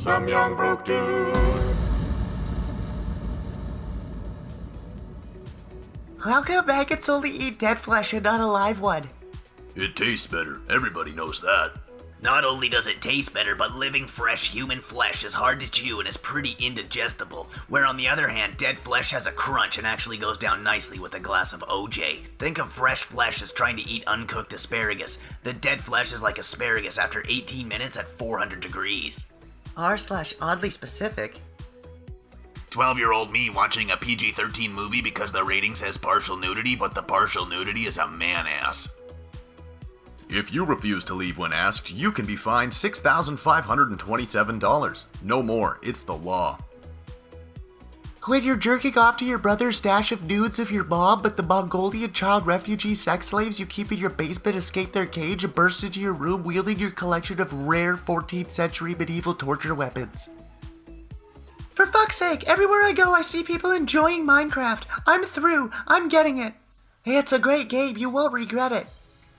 some young broke dude. How come maggots only eat dead flesh and not a live one? It tastes better. Everybody knows that. Not only does it taste better, but living fresh human flesh is hard to chew and is pretty indigestible, where on the other hand, dead flesh has a crunch and actually goes down nicely with a glass of OJ. Think of fresh flesh as trying to eat uncooked asparagus. The dead flesh is like asparagus after 18 minutes at 400 degrees. r/OddlySpecific. 12-year-old me watching a PG-13 movie because the rating says partial nudity, but the partial nudity is a man-ass. If you refuse to leave when asked, you can be fined $6,527. No more. It's the law. When you're jerking off to your brother's stash of nudes of your mom, but the Mongolian child refugee sex slaves you keep in your basement escape their cage and burst into your room wielding your collection of rare 14th century medieval torture weapons. For fuck's sake, everywhere I go I see people enjoying Minecraft. I'm through. I'm getting it. Hey, it's a great game. You won't regret it.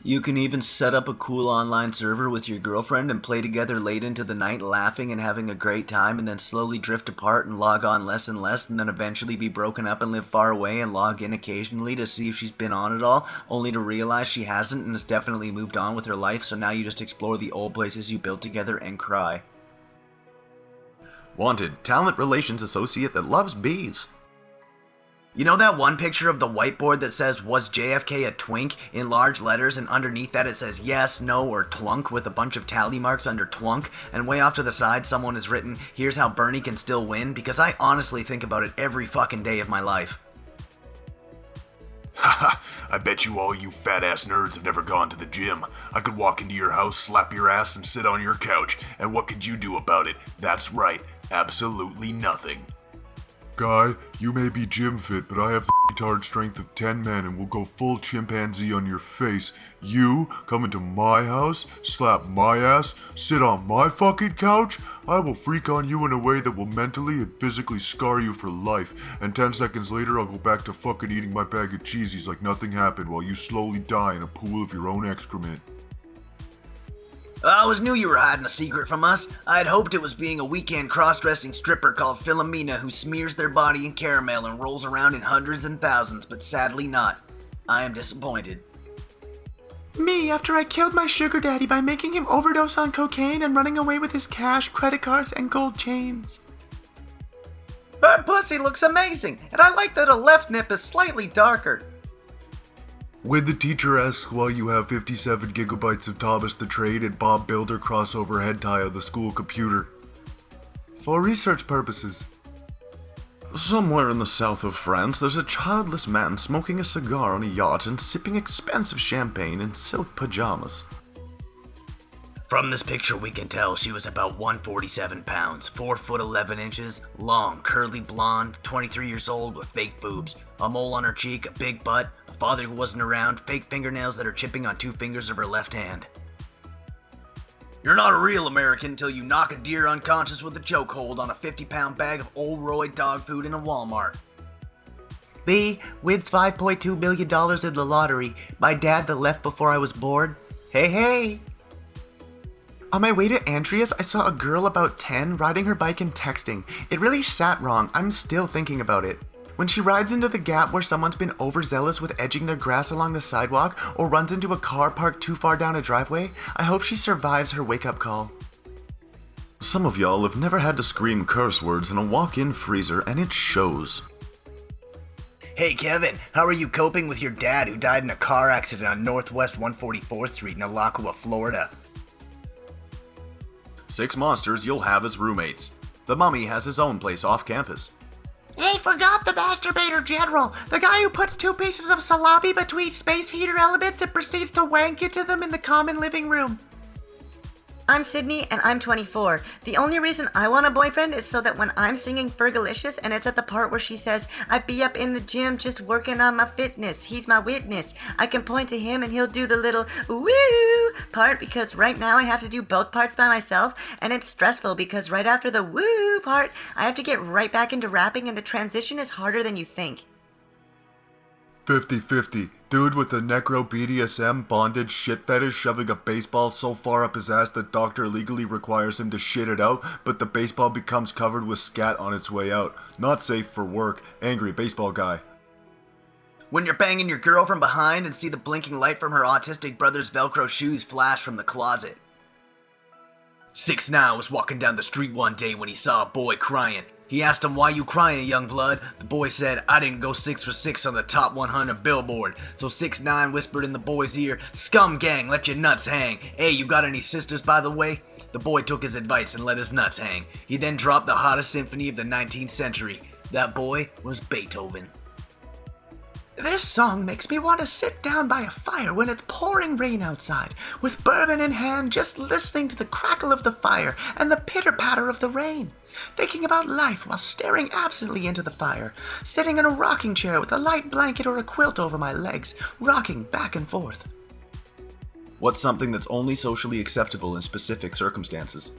You can even set up a cool online server with your girlfriend and play together late into the night laughing and having a great time and then slowly drift apart and log on less and less and then eventually be broken up and live far away and log in occasionally to see if she's been on it all, only to realize she hasn't and has definitely moved on with her life, so now you just explore the old places you built together and cry. Wanted, talent relations associate that loves bees. You know that one picture of the whiteboard that says, "Was JFK a twink?" in large letters, and underneath that it says yes, no, or twunk with a bunch of tally marks under twunk, and way off to the side someone has written, "Here's how Bernie can still win," because I honestly think about it every fucking day of my life. Haha, I bet you all you fat-ass nerds have never gone to the gym. I could walk into your house, slap your ass, and sit on your couch, and what could you do about it? That's right, absolutely nothing. Guy, you may be gym fit, but I have the retard strength of 10 men and will go full chimpanzee on your face. You come into my house, slap my ass, sit on my fucking couch? I will freak on you in a way that will mentally and physically scar you for life. And 10 seconds later, I'll go back to fucking eating my bag of cheesies like nothing happened while you slowly die in a pool of your own excrement. I always knew you were hiding a secret from us. I had hoped it was being a weekend cross-dressing stripper called Philomena who smears their body in caramel and rolls around in hundreds and thousands, but sadly not. I am disappointed. Me, after I killed my sugar daddy by making him overdose on cocaine and running away with his cash, credit cards, and gold chains. Her pussy looks amazing, and I like that her left nip is slightly darker. When the teacher asks why you have 57 gigabytes of Thomas the Train and Bob Builder crossover hentai on the school computer. For research purposes. Somewhere in the south of France, there's a childless man smoking a cigar on a yacht and sipping expensive champagne in silk pajamas. From this picture we can tell she was about 147 pounds, 4 foot 11 inches, long, curly blonde, 23 years old with fake boobs, a mole on her cheek, a big butt, a father who wasn't around, fake fingernails that are chipping on 2 fingers of her left hand. You're not a real American until you knock a deer unconscious with a chokehold on a 50-pound bag of Old Roy dog food in a Walmart. B wins $5.2 million in the lottery. My dad that left before I was born. Hey, hey! On my way to Andrea's, I saw a girl about 10 riding her bike and texting. It really sat wrong. I'm still thinking about it. When she rides into the gap where someone's been overzealous with edging their grass along the sidewalk or runs into a car parked too far down a driveway, I hope she survives her wake-up call. Some of y'all have never had to scream curse words in a walk-in freezer, and it shows. Hey Kevin, how are you coping with your dad who died in a car accident on Northwest 144th Street in Alachua, Florida? 6 monsters you'll have as roommates. The mummy has his own place off campus. Hey, forgot the masturbator general, the guy who puts 2 pieces of salami between space heater elements and proceeds to wank into them in the common living room. I'm Sydney and I'm 24. The only reason I want a boyfriend is so that when I'm singing Fergalicious and it's at the part where she says, I be up in the gym just working on my fitness, he's my witness, I can point to him and he'll do the little woo part, because right now I have to do both parts by myself and it's stressful because right after the woo part, I have to get right back into rapping and the transition is harder than you think. 50-50. Dude with the necro BDSM bondage shit fetish shoving a baseball so far up his ass that doctor legally requires him to shit it out, but the baseball becomes covered with scat on its way out. Not safe for work. Angry baseball guy. When you're banging your girl from behind and see the blinking light from her autistic brother's Velcro shoes flash from the closet. 6ix9ine was walking down the street one day when he saw a boy crying. He asked him, "Why you crying, young blood?" The boy said, "I didn't go 6 for 6 on the top 100 billboard." So 6ix9ine whispered in the boy's ear, "Scum gang, let your nuts hang. Hey, you got any sisters, by the way?" The boy took his advice and let his nuts hang. He then dropped the hottest symphony of the 19th century. That boy was Beethoven. This song makes me want to sit down by a fire when it's pouring rain outside, with bourbon in hand, just listening to the crackle of the fire and the pitter-patter of the rain, thinking about life while staring absently into the fire, sitting in a rocking chair with a light blanket or a quilt over my legs, rocking back and forth. What's something that's only socially acceptable in specific circumstances?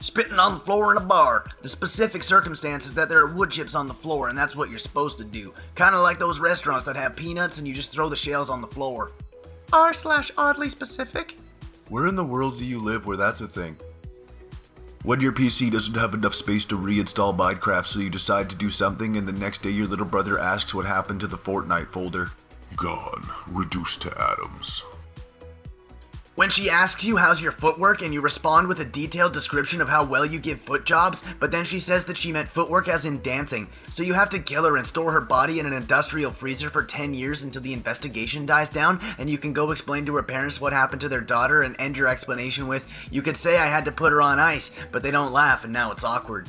Spitting on the floor in a bar. The specific circumstance is that there are wood chips on the floor, and that's what you're supposed to do. Kind of like those restaurants that have peanuts and you just throw the shells on the floor. r/OddlySpecific. Where in the world do you live where that's a thing? When your PC doesn't have enough space to reinstall Minecraft, so you decide to do something, and the next day your little brother asks what happened to the Fortnite folder. Gone. Reduced to atoms. When she asks you how's your footwork and you respond with a detailed description of how well you give foot jobs, but then she says that she meant footwork as in dancing, so you have to kill her and store her body in an industrial freezer for 10 years until the investigation dies down, and you can go explain to her parents what happened to their daughter and end your explanation with, "You could say I had to put her on ice," but they don't laugh and now it's awkward.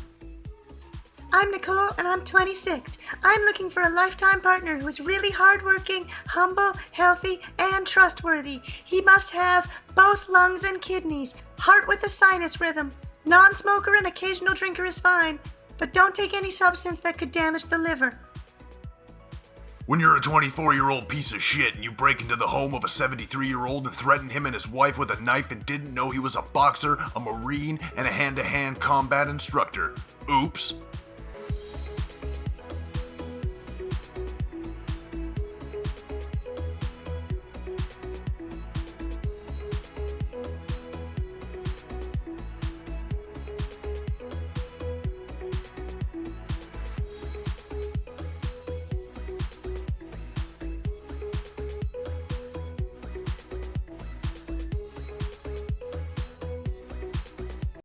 I'm Nicole and I'm 26. I'm looking for a lifetime partner who's really hardworking, humble, healthy, and trustworthy. He must have both lungs and kidneys, heart with a sinus rhythm. Non-smoker and occasional drinker is fine, but don't take any substance that could damage the liver. When you're a 24-year-old piece of shit and you break into the home of a 73-year-old and threaten him and his wife with a knife and didn't know he was a boxer, a marine, and a hand-to-hand combat instructor. Oops.